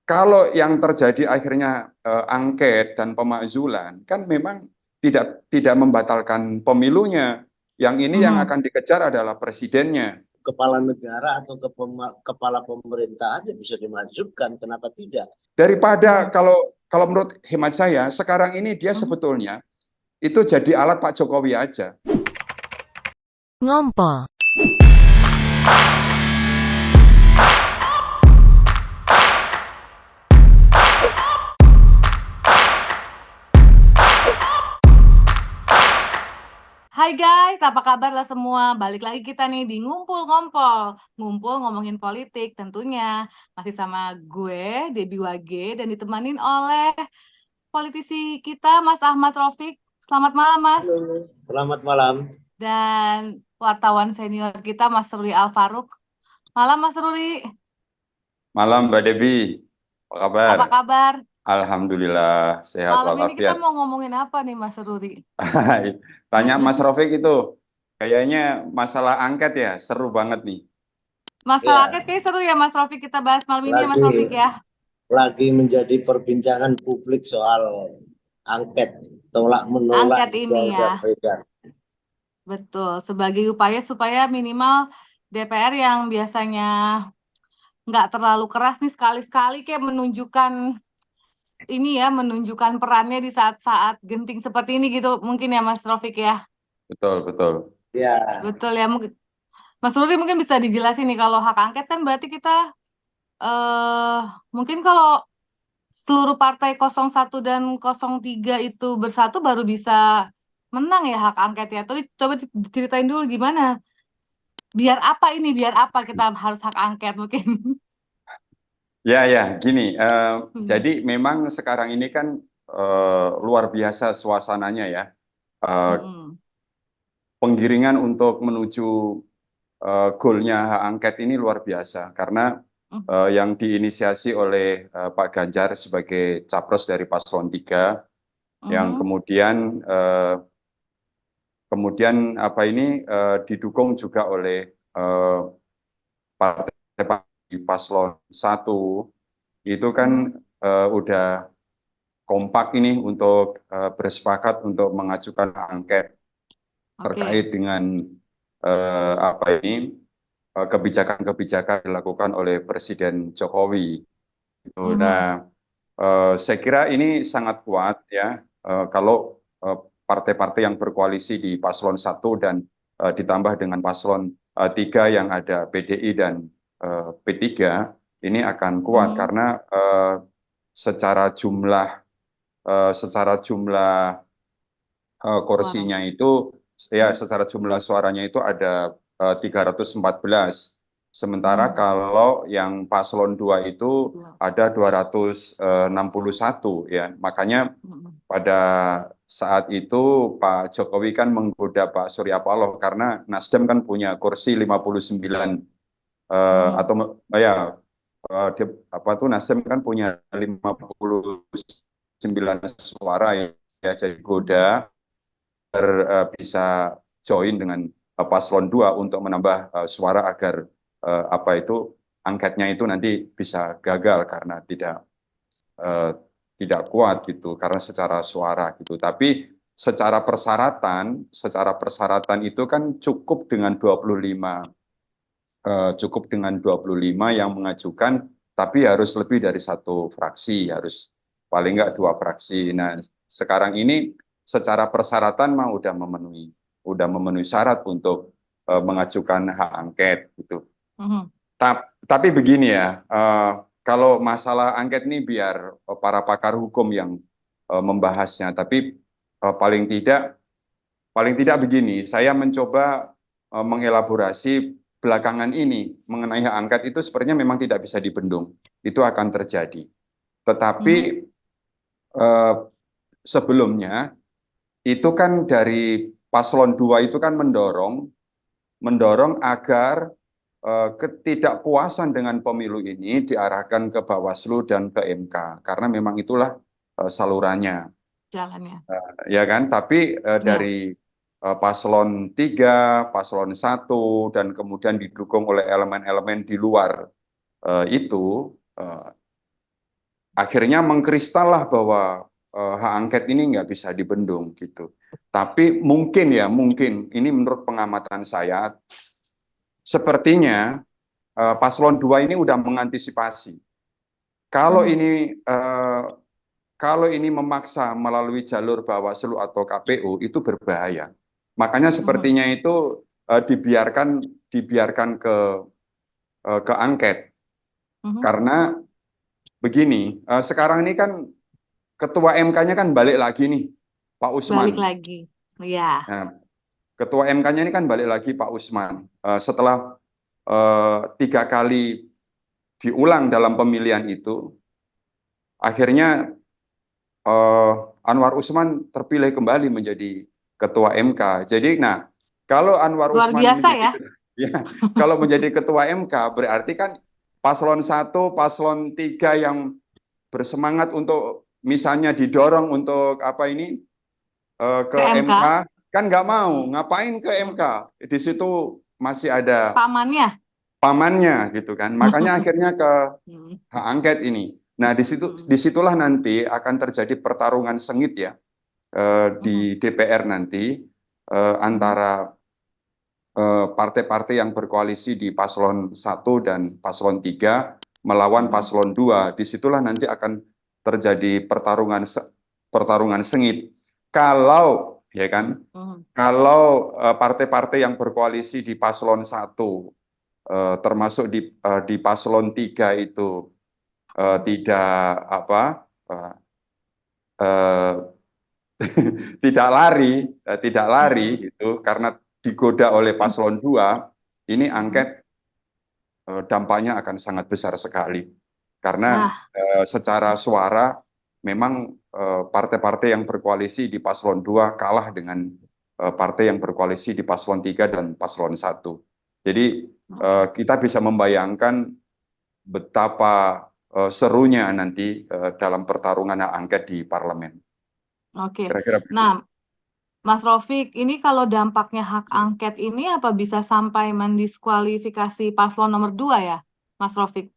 kalau yang terjadi akhirnya angket dan pemakzulan, kan memang tidak membatalkan pemilunya. Yang ini yang Mhm. akan dikejar adalah presidennya. Kepala negara atau kepala pemerintah aja bisa dimajukan, kenapa tidak? Daripada Mhm. kalau menurut hemat saya, sekarang ini dia Mhm. sebetulnya itu jadi alat Pak Jokowi aja. Ngompol. Hai guys, apa kabar lo semua? Balik lagi kita nih di Ngumpul Ngompol. Ngumpul ngomongin politik tentunya. Masih sama gue, Debbie Wage, dan ditemanin oleh politisi kita, Mas Ahmad Raufik. Selamat malam, Mas. Halo, selamat malam. Dan wartawan senior kita, Mas Ruri Alfaruk. Malam, Mas Ruri. Malam Mbak Devi, apa kabar? Apa kabar? Alhamdulillah sehat Malam ini kita walafiat. mau ngomongin apa nih, Mas Ruri? Tanya Mas Rofik itu, kayaknya masalah angket ya, seru banget nih. Masalah Ya, angket kayak seru ya, Mas Raufik. Kita bahas malam ini ya, Mas lagi Raufik ya. lagi menjadi perbincangan publik soal angket, tolak menolak Angket juga ini udah ya. beredar. Betul, sebagai upaya supaya minimal DPR yang biasanya nggak terlalu keras nih sekali-sekali kayak menunjukkan ini ya, menunjukkan perannya di saat-saat genting seperti ini gitu mungkin ya Mas Raufik ya. Betul, betul. Ya, Betul ya, mungkin Mas Rudi mungkin bisa dijelasin nih kalau hak angket kan berarti kita eh mungkin kalau seluruh partai 01 dan 03 itu bersatu baru bisa menang ya hak angket ya. Tadi coba diceritain dulu gimana. Biar apa ini? Biar apa kita harus hak angket mungkin? Ya, ya, gini. Hmm. Jadi memang sekarang ini kan luar biasa suasananya ya. Eh, Mm-mm. Penggiringan untuk menuju goalnya hak angket ini luar biasa karena Mm. yang diinisiasi oleh Pak Ganjar sebagai capres dari Paslon 3, yang Mhm. kemudian apa ini didukung juga oleh eh, partai Paslon 1 itu kan Mhm. udah kompak ini untuk bersepakat untuk mengajukan hak angket Oke. terkait dengan apa ini kebijakan-kebijakan dilakukan oleh Presiden Jokowi. Gitu. Mhm. Nah, saya kira ini sangat kuat ya kalau partai-partai yang berkoalisi di Paslon 1 dan ditambah dengan Paslon 3 yang ada PDI dan P3 ini akan kuat Mhm. karena secara jumlah Suara. kursinya itu ya Mhm. secara jumlah suaranya itu ada 314. Sementara Mhm. kalau yang paslon 2 itu Dua. ada 261 ya. Makanya Mhm. pada saat itu Pak Jokowi kan menggoda Pak Surya Paloh karena Nasdem kan punya kursi 59 Mhm. atau ya apa tuh Nasdem kan punya 59 suara ya, ya jadi Mhm. goda bisa join dengan paslon 2 untuk menambah suara agar apa itu angketnya itu nanti bisa gagal karena eh, tidak kuat gitu karena secara suara gitu. Tapi secara persyaratan itu kan cukup dengan 25 yang mengajukan, tapi harus lebih dari satu fraksi, harus paling nggak dua fraksi. Nah, sekarang ini secara persyaratan mah udah memenuhi syarat untuk mengajukan hak angket gitu. Mhm. Tapi begini ya, kalau masalah angket ini biar para pakar hukum yang membahasnya. Tapi paling tidak begini, saya mencoba mengelaborasi belakangan ini mengenai hak angket itu sepertinya memang tidak bisa dibendung. Itu akan terjadi. Tetapi Mhm. eh, sebelumnya itu kan dari paslon 2 itu kan mendorong agar ketidakpuasan dengan pemilu ini diarahkan ke Bawaslu dan ke MK karena memang itulah salurannya. Jalannya. Ya kan? Tapi Ya. dari paslon 3, paslon 1, dan kemudian didukung oleh elemen-elemen di luar itu, akhirnya mengkristal lah bahwa hak angket ini nggak bisa dibendung gitu. Tapi mungkin ya, mungkin ini menurut pengamatan saya, sepertinya paslon 2 ini udah mengantisipasi. Kalau ini memaksa melalui jalur Bawaslu atau KPU itu berbahaya. Makanya sepertinya itu dibiarkan ke angket. Karena begini, sekarang ini kan Ketua MK-nya kan balik lagi nih, Pak Usman. Balik lagi, ya. Nah, Ketua MK-nya ini kan balik lagi Pak Usman. Setelah 3 kali diulang dalam pemilihan itu, akhirnya Anwar Usman terpilih kembali menjadi Ketua MK. Jadi, nah, kalau Anwar Luar Usman biasa ya. kalau menjadi Ketua MK, berarti kan paslon 1, paslon 3 yang bersemangat untuk misalnya didorong untuk ke MK. MK, kan nggak mau, ngapain ke MK? Di situ masih ada pamannya gitu kan. Makanya akhirnya ke hak angket ini. Nah, disitulah nanti akan terjadi pertarungan sengit ya di DPR nanti antara partai-partai yang berkoalisi di paslon 1 dan paslon 3 melawan paslon 2. Disitulah nanti akan terjadi pertarungan sengit. Kalau ya kan, kalau partai-partai yang berkoalisi di paslon 1 termasuk di paslon 3 itu tidak tidak lari gitu karena digoda oleh paslon 2, ini angket dampaknya akan sangat besar sekali. Karena secara suara memang partai-partai yang berkoalisi di paslon 2 kalah dengan partai yang berkoalisi di paslon 3 dan paslon 1. Jadi kita bisa membayangkan betapa serunya nanti dalam pertarungan hak angket di parlemen. Oke. Kira-kira begitu. Nah, Mas Rofik, ini kalau dampaknya hak angket ini apa bisa sampai mendiskualifikasi paslon nomor 2 ya, Mas Rofik?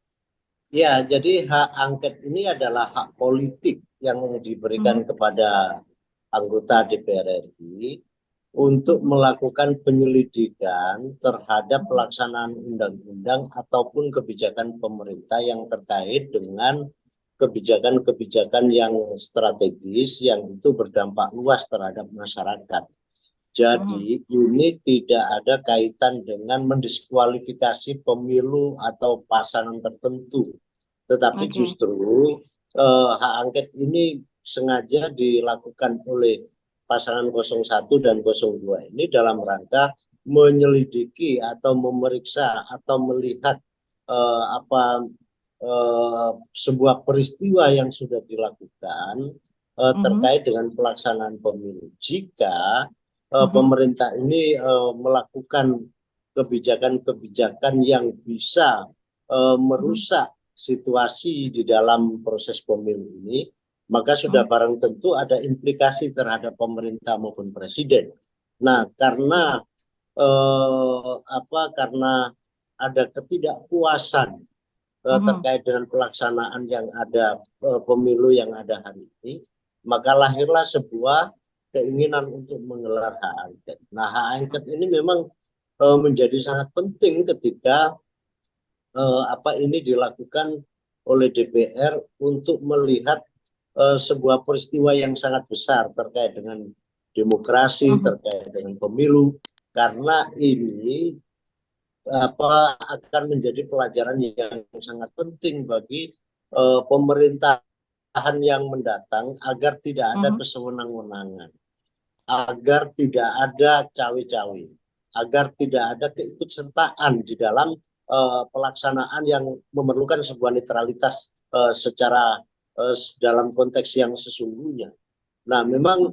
Ya, jadi hak angket ini adalah hak politik yang diberikan kepada anggota DPR RI untuk melakukan penyelidikan terhadap pelaksanaan undang-undang ataupun kebijakan pemerintah yang terkait dengan kebijakan-kebijakan yang strategis yang itu berdampak luas terhadap masyarakat. Jadi ini tidak ada kaitan dengan mendiskualifikasi pemilu atau pasangan tertentu. Tetapi justru hak angket ini sengaja dilakukan oleh pasangan 01 dan 02 ini dalam rangka menyelidiki atau memeriksa atau melihat sebuah peristiwa yang sudah dilakukan terkait dengan pelaksanaan pemilu. Jika pemerintah ini melakukan kebijakan-kebijakan yang bisa merusak situasi di dalam proses pemilu ini, maka sudah barang tentu ada implikasi terhadap pemerintah maupun presiden. Nah, karena karena ada ketidakpuasan terkait dengan pelaksanaan yang ada pemilu yang ada hari ini, maka lahirlah sebuah keinginan untuk menggelar hak angket. Nah, hak angket ini memang menjadi sangat penting ketika ini dilakukan oleh DPR untuk melihat sebuah peristiwa yang sangat besar terkait dengan demokrasi, terkait dengan pemilu, karena ini akan menjadi pelajaran yang sangat penting bagi pemerintahan yang mendatang agar tidak ada kesewenang-wenangan, agar tidak ada cawe-cawe, agar tidak ada keikutsertaan di dalam pelaksanaan yang memerlukan sebuah netralitas secara dalam konteks yang sesungguhnya. Nah, memang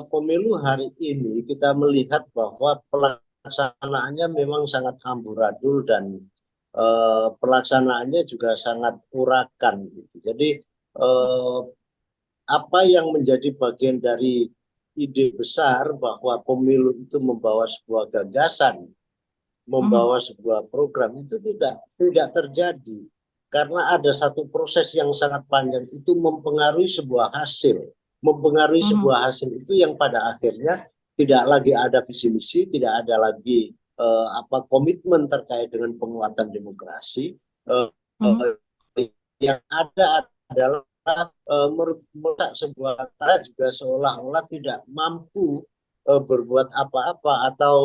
pemilu hari ini kita melihat bahwa pelaksanaannya memang sangat amburadul dan pelaksanaannya juga sangat urakan gitu. Jadi apa yang menjadi bagian dari ide besar bahwa pemilu itu membawa sebuah gagasan, membawa sebuah program itu tidak terjadi. karena ada satu proses yang sangat panjang itu mempengaruhi sebuah hasil. Mempengaruhi sebuah hasil itu yang pada akhirnya tidak lagi ada visi misi, tidak ada lagi komitmen terkait dengan penguatan demokrasi. Yang ada adalah merusak sebuah negara juga seolah-olah tidak mampu berbuat apa-apa, atau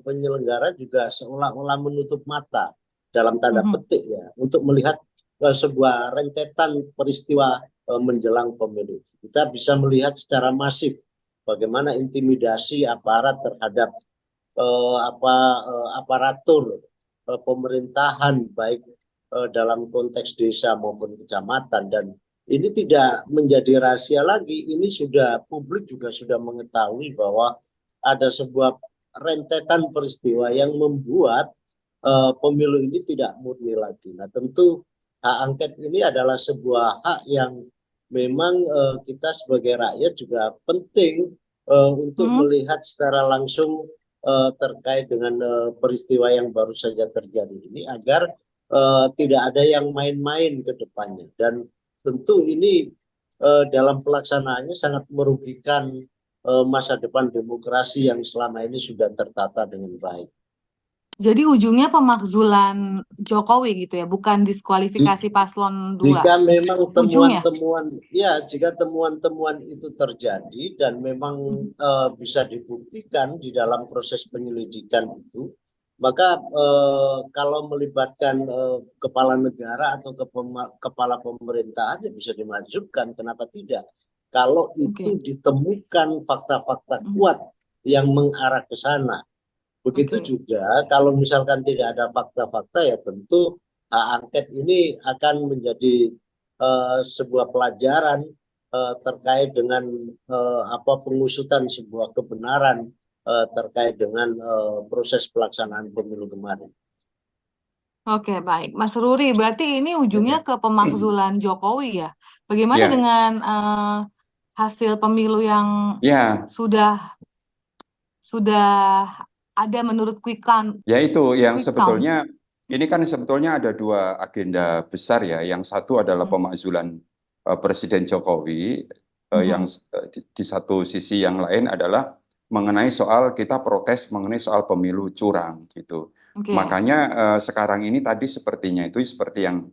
penyelenggara juga seolah-olah menutup mata dalam tanda petik ya untuk melihat sebuah rentetan peristiwa menjelang pemilu. Kita bisa melihat secara masif bagaimana intimidasi aparat terhadap aparatur pemerintahan, baik dalam konteks desa maupun kecamatan, dan ini tidak menjadi rahasia lagi. Ini sudah publik juga sudah mengetahui bahwa ada sebuah rentetan peristiwa yang membuat pemilu ini tidak murni lagi. Nah, tentu hak angket ini adalah sebuah hak yang memang kita sebagai rakyat juga penting untuk melihat secara langsung terkait dengan peristiwa yang baru saja terjadi ini, agar tidak ada yang main-main ke depannya. Dan tentu ini dalam pelaksanaannya sangat merugikan masa depan demokrasi yang selama ini sudah tertata dengan baik. Jadi ujungnya pemakzulan Jokowi gitu ya, bukan diskualifikasi paslon 2. Jika memang Ujungnya. jika temuan-temuan itu terjadi dan memang bisa dibuktikan di dalam proses penyelidikan itu, maka kalau melibatkan kepala negara atau kepala pemerintahan ya bisa dimajukan, kenapa tidak? Kalau itu ditemukan fakta-fakta kuat yang mengarah ke sana. Begitu juga kalau misalkan tidak ada fakta-fakta, ya tentu hak angket ini akan menjadi sebuah pelajaran terkait dengan pengusutan sebuah kebenaran terkait dengan proses pelaksanaan pemilu kemarin. Oke, baik. Mas Ruri, berarti ini ujungnya ke pemakzulan Jokowi ya. Bagaimana dengan hasil pemilu yang sudah ada menurut quick count? Ya itu yang sebetulnya, ini kan sebetulnya ada dua agenda besar ya. Yang satu adalah pemakzulan Presiden Jokowi, yang di satu sisi yang lain adalah mengenai soal kita protes mengenai soal pemilu curang gitu. Makanya sekarang ini tadi sepertinya itu seperti yang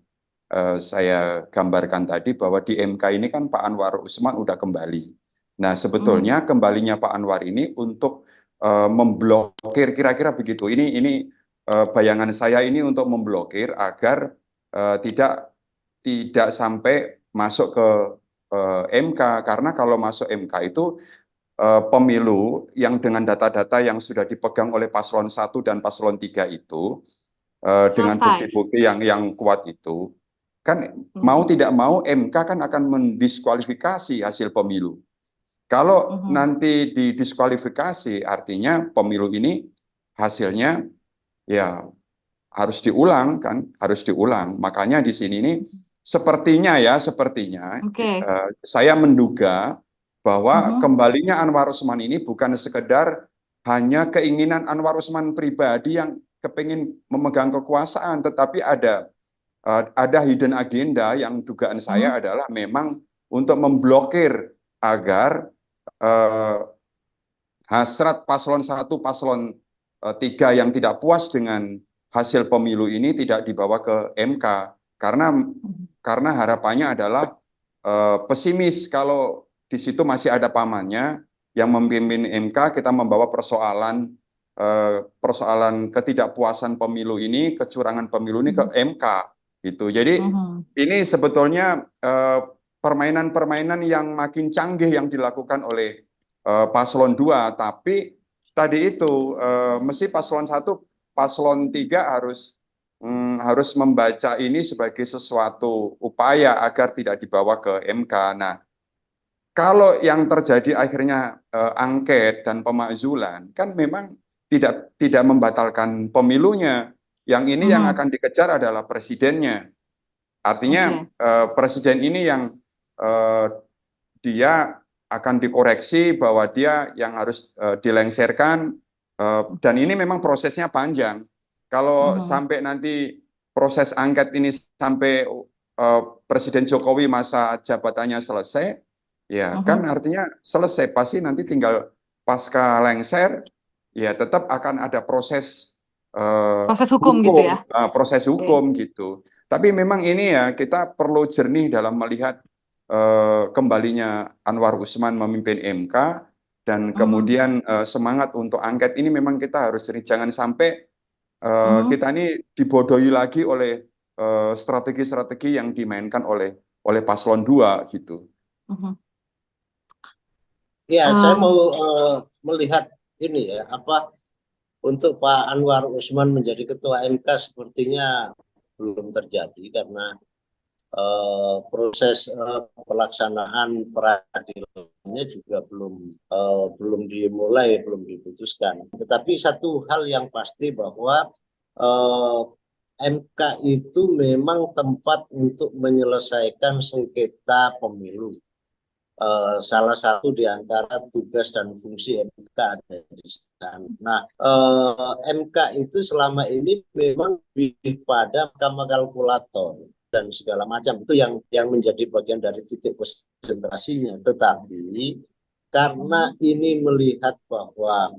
saya gambarkan tadi, bahwa di MK ini kan Pak Anwar Usman udah kembali. Nah sebetulnya kembalinya Pak Anwar ini untuk memblokir, kira-kira begitu. Ini bayangan saya ini untuk memblokir agar tidak sampai masuk ke MK, karena kalau masuk MK itu pemilu yang dengan data-data yang sudah dipegang oleh paslon 1 dan paslon 3 itu dengan bukti-bukti yang kuat itu, kan mau tidak mau MK kan akan mendiskualifikasi hasil pemilu. Kalau nanti didiskualifikasi, artinya pemilu ini hasilnya ya harus diulang kan, harus diulang. Makanya di sini ini sepertinya saya menduga bahwa kembalinya Anwar Usman ini bukan sekedar hanya keinginan Anwar Usman pribadi yang kepingin memegang kekuasaan, tetapi ada hidden agenda yang dugaan saya adalah memang untuk memblokir agar hasrat paslon 1, paslon 3 yang tidak puas dengan hasil pemilu ini tidak dibawa ke MK, karena harapannya adalah pesimis kalau di situ masih ada pamannya yang memimpin MK, kita membawa persoalan ketidakpuasan pemilu ini, kecurangan pemilu ini ke MK gitu. Jadi ini sebetulnya permainan-permainan yang makin canggih yang dilakukan oleh paslon 2, tapi tadi itu mesti paslon 1, paslon 3 harus membaca ini sebagai sesuatu upaya agar tidak dibawa ke MK. Nah, kalau yang terjadi akhirnya angket dan pemakzulan, kan memang tidak membatalkan pemilunya. Yang ini yang akan dikejar adalah presidennya. Artinya presiden ini yang dia akan dikoreksi bahwa dia yang harus dilengserkan, dan ini memang prosesnya panjang. Kalau sampai nanti proses angket ini sampai Presiden Jokowi masa jabatannya selesai, ya kan artinya selesai. Pasti nanti tinggal pasca lengser, ya tetap akan ada proses Proses hukum gitu ya. proses hukum gitu. Tapi memang ini ya kita perlu jernih dalam melihat kembalinya Anwar Usman memimpin MK dan kemudian semangat untuk angket ini memang kita harus jernih. Jangan sampai kita ini dibodohi lagi oleh strategi-strategi yang dimainkan oleh paslon 2 gitu. Ya, saya mau melihat ini ya, untuk Pak Anwar Usman menjadi ketua MK sepertinya belum terjadi karena proses pelaksanaan peradilannya juga belum dimulai, belum diputuskan. Tetapi satu hal yang pasti bahwa MK itu memang tempat untuk menyelesaikan sengketa pemilu. Salah satu di antara tugas dan fungsi MK ada di sana. Nah, MK itu selama ini memang lebih pada mahkamah kalkulator dan segala macam, itu yang menjadi bagian dari titik konsentrasinya. Tetapi karena ini melihat bahwa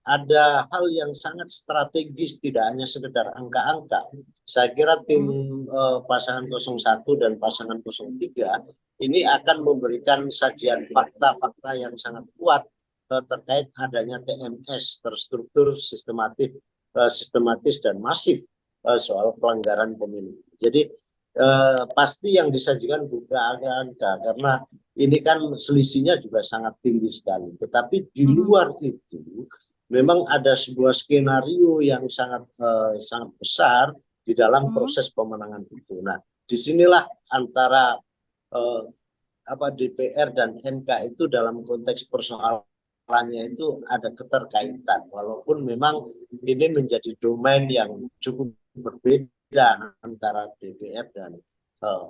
ada hal yang sangat strategis, tidak hanya sekedar angka-angka. Saya kira tim pasangan 01 dan pasangan 03 ini akan memberikan sajian fakta-fakta yang sangat kuat terkait adanya TMS, terstruktur, sistematis dan masif soal pelanggaran pemilu. Jadi pasti yang disajikan bukan angka, karena ini kan selisihnya juga sangat tinggi sekali. Tetapi di luar itu memang ada sebuah skenario yang sangat besar di dalam proses pemenangan itu. Nah, disinilah antara DPR dan MK itu dalam konteks persoalannya itu ada keterkaitan, walaupun memang ini menjadi domain yang cukup berbeda antara DPR dan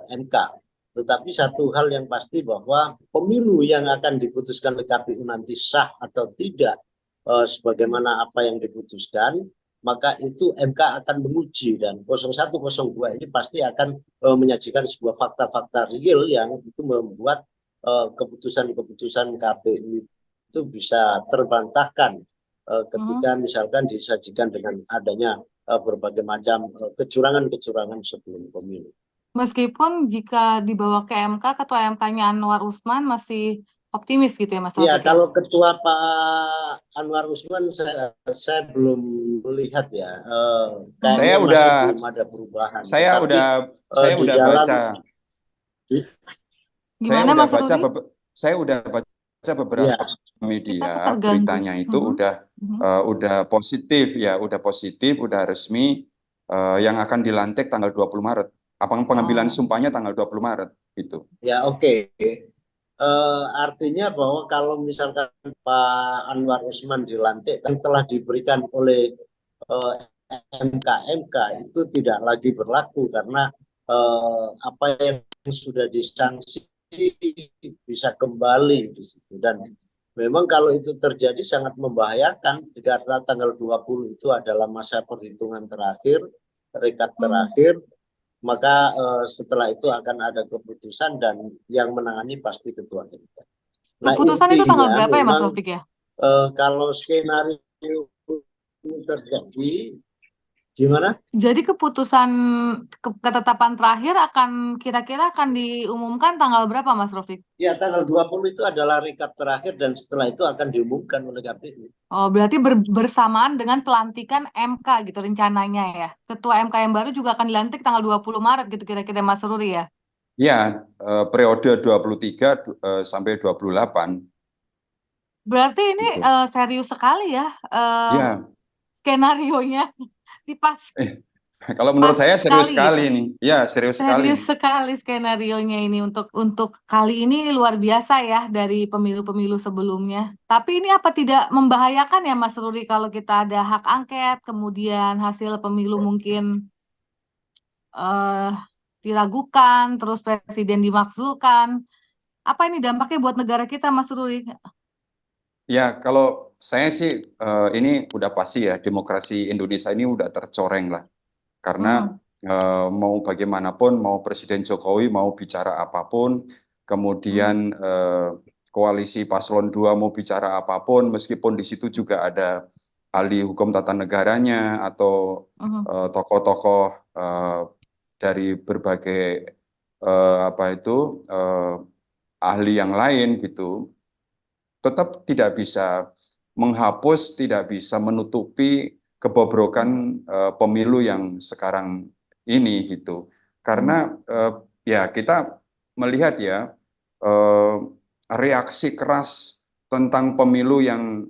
MK. Tetapi satu hal yang pasti bahwa pemilu yang akan diputuskan oleh KPU nanti sah atau tidak sebagaimana apa yang diputuskan, maka itu MK akan menguji, dan 0102 ini pasti akan menyajikan sebuah fakta-fakta real yang itu membuat keputusan-keputusan KPU itu bisa terbantahkan ketika misalkan disajikan dengan adanya berbagai macam kecurangan-kecurangan sebelum pemilu. Meskipun jika dibawa ke MK, ketua MK-nya Anwar Usman masih optimis gitu ya Mas Taufik? Ya, kalau ketua Pak Anwar Usman saya belum melihat ya. Kayaknya masih belum ada perubahan. Saya udah baca. Gimana Mas Rudi? Saya udah baca beberapa media, beritanya itu udah positif ya, udah resmi yang akan dilantik tanggal 20 Maret. Pengambilan sumpahnya tanggal 20 Maret itu. Ya, oke. Artinya bahwa kalau misalkan Pak Anwar Usman dilantik dan telah diberikan oleh MK itu tidak lagi berlaku, karena apa yang sudah disanksi bisa kembali di situ. Dan memang kalau itu terjadi sangat membahayakan, karena tanggal 20 itu adalah masa perhitungan terakhir, rekap terakhir. Maka setelah itu akan ada keputusan dan yang menangani pasti ketua MK. Nah, keputusan itu tanggal berapa ya Mas Taufik ya? Kalau skenario terjadi gimana? Jadi keputusan ketetapan terakhir kira-kira akan diumumkan tanggal berapa Mas Taufik? Ya, tanggal 20 itu adalah rekap terakhir dan setelah itu akan diumumkan oleh KPU. Oh, berarti bersamaan dengan pelantikan MK gitu rencananya ya. Ketua MK yang baru juga akan dilantik tanggal 20 Maret gitu kira-kira Mas Ruri ya? Ya, periode 23 sampai 28. Berarti ini serius sekali ya, skenarionya. Kalau menurut saya serius sekali nih. Ya, serius sekali. Serius sekali skenarionya ini untuk kali ini luar biasa ya dari pemilu-pemilu sebelumnya. Tapi ini apa tidak membahayakan ya Mas Ruri kalau kita ada hak angket, kemudian hasil pemilu mungkin diragukan, terus presiden dimakzulkan. Apa ini dampaknya buat negara kita Mas Ruri? Ya, kalau saya sih ini udah pasti ya, demokrasi Indonesia ini udah tercoreng lah. Karena mau bagaimanapun, mau Presiden Jokowi mau bicara apapun, kemudian koalisi paslon 2 mau bicara apapun, meskipun di situ juga ada ahli hukum tata negaranya atau tokoh-tokoh dari berbagai apa itu ahli yang lain gitu, tetap tidak bisa menghapus, tidak bisa menutupi kebobrokan pemilu yang sekarang ini gitu. Karena ya kita melihat ya reaksi keras tentang pemilu yang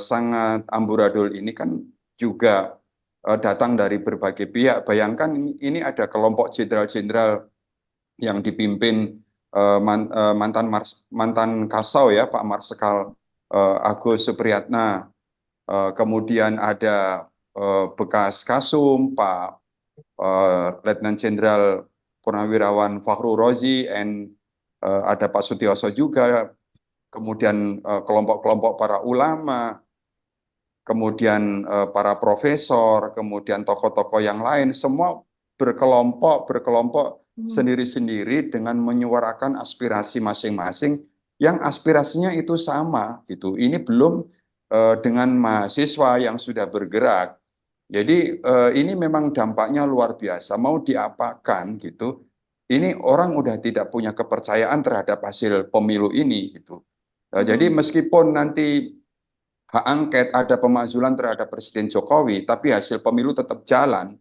sangat amburadul ini kan juga datang dari berbagai pihak. Bayangkan ini ada kelompok jenderal-jenderal yang dipimpin mantan Kasau ya, Pak Marsikal Agus Supriyatna, kemudian ada bekas Kasum Pak Letnan Jenderal Purnawirawan Fachru Rozi, ada Pak Sutioso juga, kemudian kelompok-kelompok para ulama, kemudian para profesor, kemudian tokoh-tokoh yang lain, semua berkelompok sendiri-sendiri dengan menyuarakan aspirasi masing-masing yang aspirasinya itu sama gitu. Ini belum dengan mahasiswa yang sudah bergerak. Jadi ini memang dampaknya luar biasa. Mau diapakan gitu? Ini orang udah tidak punya kepercayaan terhadap hasil pemilu ini gitu. Jadi meskipun nanti hak angket ada pemakzulan terhadap Presiden Jokowi, tapi hasil pemilu tetap jalan.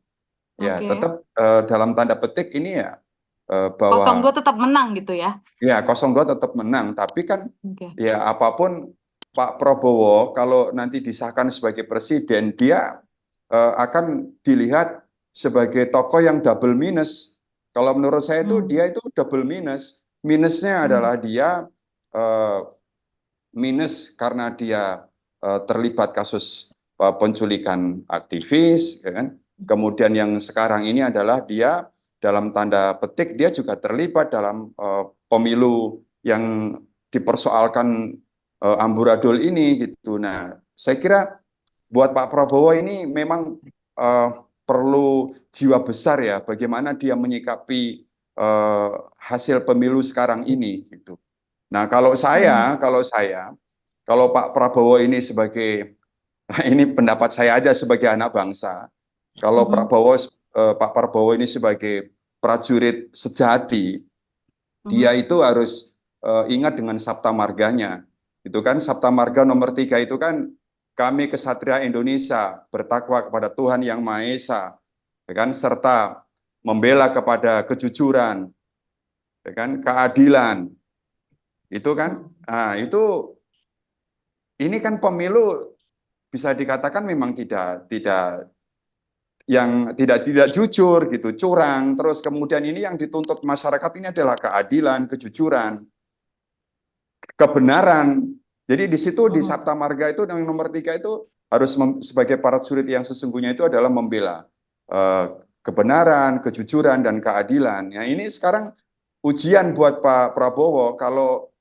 Ya, tetap dalam tanda petik ini ya bahwa 02 tetap menang gitu ya. Ya, 02 tetap menang, tapi kan ya apapun Pak Prabowo kalau nanti disahkan sebagai presiden, dia akan dilihat sebagai tokoh yang double minus. Kalau menurut saya itu dia itu double minus. Minusnya adalah dia minus karena dia terlibat kasus penculikan aktivis, ya kan? Kemudian yang sekarang ini adalah dia dalam tanda petik dia juga terlibat dalam pemilu yang dipersoalkan amburadul ini gitu. Nah, saya kira buat Pak Prabowo ini memang perlu jiwa besar ya, bagaimana dia menyikapi hasil pemilu sekarang ini gitu. Nah, kalau Pak Prabowo ini sebagai ini pendapat saya aja sebagai anak bangsa, kalau Pak Prabowo ini sebagai prajurit sejati, dia itu harus ingat dengan Sabta Marganya. Itu kan Sabta Marga nomor 3 itu kan, kami kesatria Indonesia bertakwa kepada Tuhan Yang Maha Esa, ya kan, serta membela kepada kejujuran, ya kan, keadilan. Itu kan, nah itu ini kan pemilu bisa dikatakan memang tidak jujur gitu, curang. Terus kemudian ini yang dituntut masyarakat ini adalah keadilan, kejujuran, kebenaran. Jadi di situ di Sabta Marga itu yang nomor 3 itu harus sebagai prajurit yang sesungguhnya itu adalah membela kebenaran, kejujuran dan keadilan. Ya, ini sekarang ujian buat Pak Prabowo kalau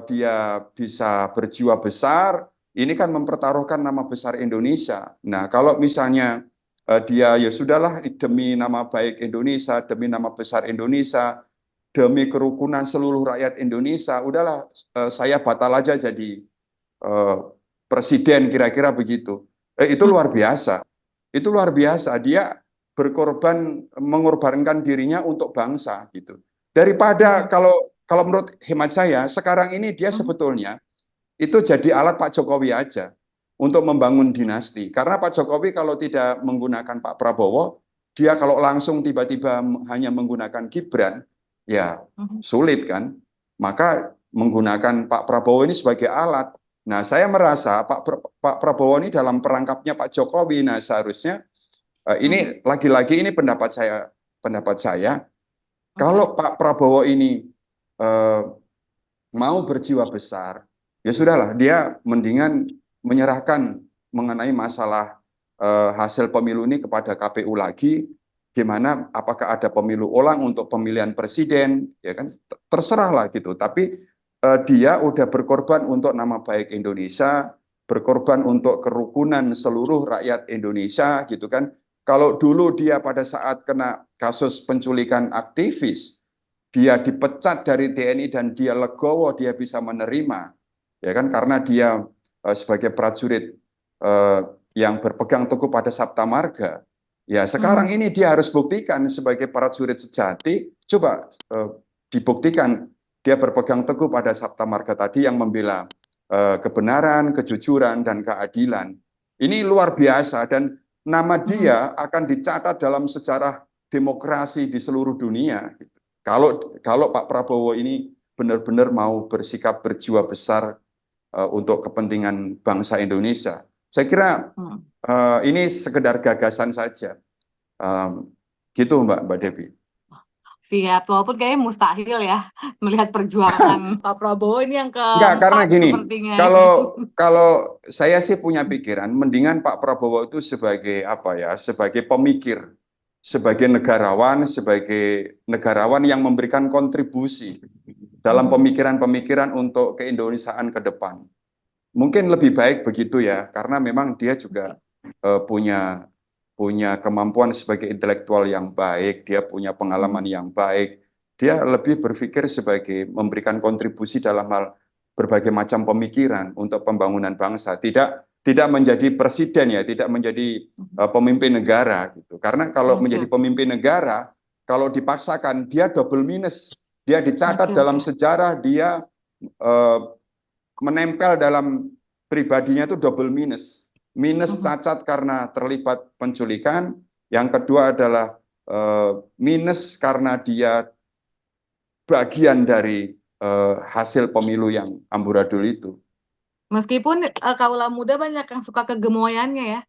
dia bisa berjiwa besar, ini kan mempertaruhkan nama besar Indonesia. Nah, kalau misalnya dia ya sudahlah demi nama baik Indonesia, demi nama besar Indonesia, demi kerukunan seluruh rakyat Indonesia, udahlah saya batal aja jadi presiden, kira-kira begitu. Itu luar biasa. Itu luar biasa. Dia mengorbankan dirinya untuk bangsa gitu. Daripada kalau menurut hemat saya, sekarang ini dia sebetulnya itu jadi alat Pak Jokowi aja untuk membangun dinasti. Karena Pak Jokowi kalau tidak menggunakan Pak Prabowo, dia kalau langsung tiba-tiba hanya menggunakan Gibran, ya sulit kan. Maka menggunakan Pak Prabowo ini sebagai alat. Nah, saya merasa Pak Prabowo ini dalam perangkapnya Pak Jokowi. Nah, seharusnya ini lagi-lagi ini pendapat saya. Kalau Pak Prabowo ini mau berjiwa besar, ya sudahlah, dia mendingan menyerahkan mengenai masalah hasil pemilu ini kepada KPU lagi. Gimana, apakah ada pemilu ulang untuk pemilihan presiden, ya kan, terserahlah gitu. Tapi dia udah berkorban untuk nama baik Indonesia, berkorban untuk kerukunan seluruh rakyat Indonesia, gitu kan. Kalau dulu dia pada saat kena kasus penculikan aktivis, dia dipecat dari TNI dan dia legowo, dia bisa menerima, ya kan, karena dia sebagai prajurit yang berpegang teguh pada Sabta Marga. Ya, sekarang ini dia harus buktikan sebagai prajurit sejati. Coba dibuktikan dia berpegang teguh pada Sabta Marga tadi yang membela kebenaran, kejujuran, dan keadilan. Ini luar biasa dan nama dia akan dicatat dalam sejarah demokrasi di seluruh dunia. Kalau Pak Prabowo ini benar-benar mau bersikap berjiwa besar untuk kepentingan bangsa Indonesia. Saya kira ini sekedar gagasan saja. Gitu Mbak Devi. Siap, walaupun kayaknya mustahil ya melihat perjuangan Pak Prabowo ini yang Enggak, karena keempat gini, sepertinya. kalau saya sih punya pikiran, mendingan Pak Prabowo itu sebagai apa ya, sebagai pemikir, sebagai negarawan yang memberikan kontribusi dalam pemikiran-pemikiran untuk keindonesiaan ke depan. Mungkin lebih baik begitu ya, karena memang dia juga punya kemampuan sebagai intelektual yang baik, dia punya pengalaman yang baik, dia lebih berpikir sebagai memberikan kontribusi dalam hal berbagai macam pemikiran untuk pembangunan bangsa, tidak menjadi presiden ya, tidak menjadi pemimpin negara gitu. Karena kalau menjadi pemimpin negara, kalau dipaksakan dia double minus, dia dicatat dalam sejarah, dia menempel dalam pribadinya itu double minus. Minus cacat karena terlibat penculikan, yang kedua adalah minus karena dia bagian dari hasil pemilu yang amburadul itu. Meskipun kaula muda banyak yang suka kegemoyannya ya,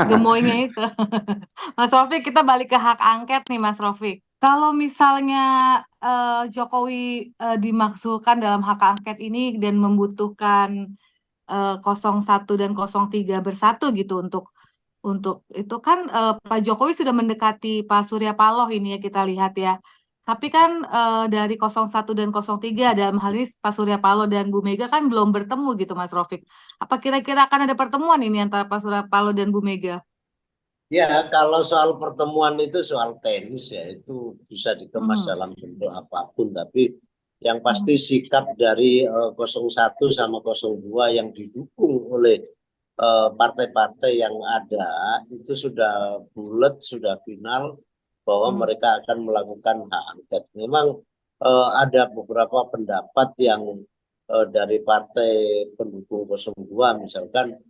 gemoynya itu. Mas Rofik, kita balik ke hak angket nih Mas Rofik. Kalau misalnya Jokowi dimaksudkan dalam hak angket ini dan membutuhkan 01 dan 03 bersatu gitu untuk itu kan Pak Jokowi sudah mendekati Pak Surya Paloh ini ya kita lihat ya. Tapi kan dari 01 dan 03 dalam hal ini Pak Surya Paloh dan Bu Mega kan belum bertemu gitu Mas Rofik. Apa kira-kira akan ada pertemuan ini antara Pak Surya Paloh dan Bu Mega? Ya, kalau soal pertemuan itu soal teknis ya, itu bisa dikemas dalam bentuk apapun. Tapi yang pasti sikap dari 01 sama 02 yang didukung oleh partai-partai yang ada itu sudah bulat, sudah final bahwa mereka akan melakukan hak angket. Memang ada beberapa pendapat yang dari partai pendukung 02 misalkan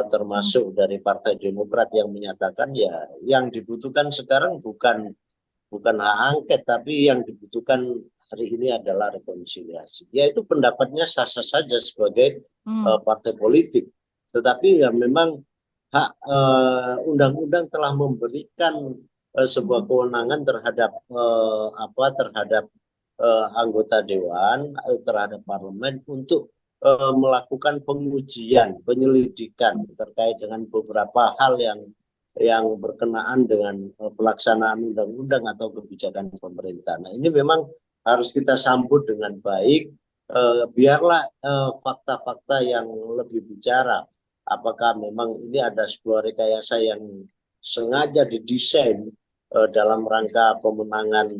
termasuk dari Partai Demokrat yang menyatakan ya yang dibutuhkan sekarang bukan hak angket, tapi yang dibutuhkan hari ini adalah rekonsiliasi. Ya itu pendapatnya sah-sah saja sebagai partai politik. Tetapi ya memang hak undang-undang telah memberikan sebuah kewenangan terhadap anggota dewan, terhadap parlemen untuk melakukan pengujian, penyelidikan terkait dengan beberapa hal yang berkenaan dengan pelaksanaan undang-undang atau kebijakan pemerintah. Nah, ini memang harus kita sambut dengan baik. Biarlah fakta-fakta yang lebih bicara. Apakah memang ini ada sebuah rekayasa yang sengaja didesain dalam rangka pemenangan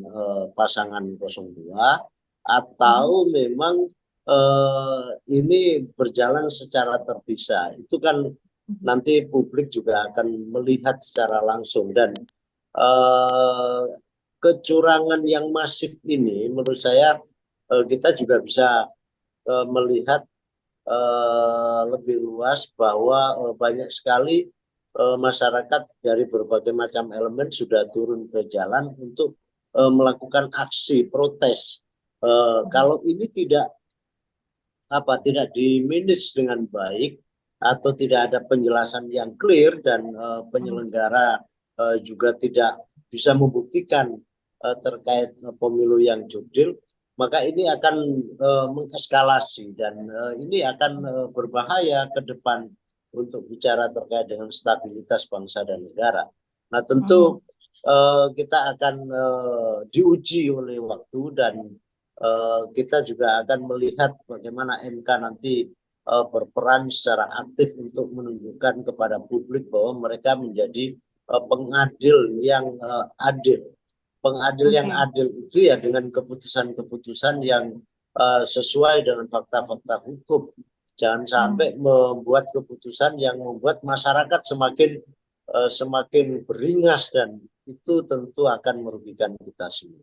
pasangan 02 atau memang ini berjalan secara terpisah. Itu kan nanti publik juga akan melihat secara langsung dan kecurangan yang masif ini menurut saya kita juga bisa melihat lebih luas bahwa banyak sekali masyarakat dari berbagai macam elemen sudah turun ke jalan untuk melakukan aksi protes. Kalau ini tidak dimanage dengan baik atau tidak ada penjelasan yang clear dan penyelenggara juga tidak bisa membuktikan terkait pemilu yang jurdil, maka ini akan mengeskalasi dan ini akan berbahaya ke depan untuk bicara terkait dengan stabilitas bangsa dan negara. Nah tentu kita akan diuji oleh waktu dan kita juga akan melihat bagaimana MK nanti berperan secara aktif untuk menunjukkan kepada publik bahwa mereka menjadi pengadil yang adil. Pengadil yang Oke. adil itu ya dengan keputusan-keputusan yang sesuai dengan fakta-fakta hukum. Jangan sampai membuat keputusan yang membuat masyarakat semakin beringas, dan itu tentu akan merugikan kita semua.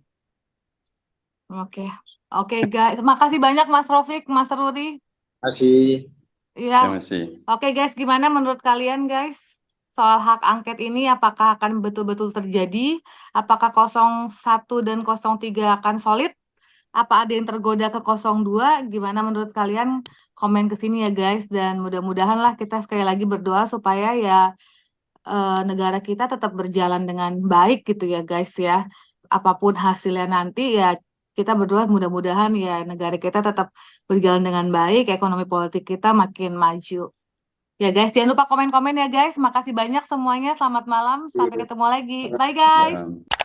Oke. Oke, guys. Makasih banyak Mas Rofik, Mas Ruri. Masih Iya. Terima kasih. Oke, guys, gimana menurut kalian, guys? Soal hak angket ini apakah akan betul-betul terjadi? Apakah 01 dan 03 akan solid? Apa ada yang tergoda ke 02? Gimana menurut kalian? Komen ke sini ya, guys. Dan mudah-mudahan lah kita sekali lagi berdoa supaya ya negara kita tetap berjalan dengan baik gitu ya, guys ya. Apapun hasilnya nanti ya kita berdoa mudah-mudahan ya negara kita tetap berjalan dengan baik, ekonomi politik kita makin maju. Ya guys, jangan lupa komen-komen ya guys. Makasih banyak semuanya. Selamat malam. Sampai ketemu lagi. Bye guys. Ya.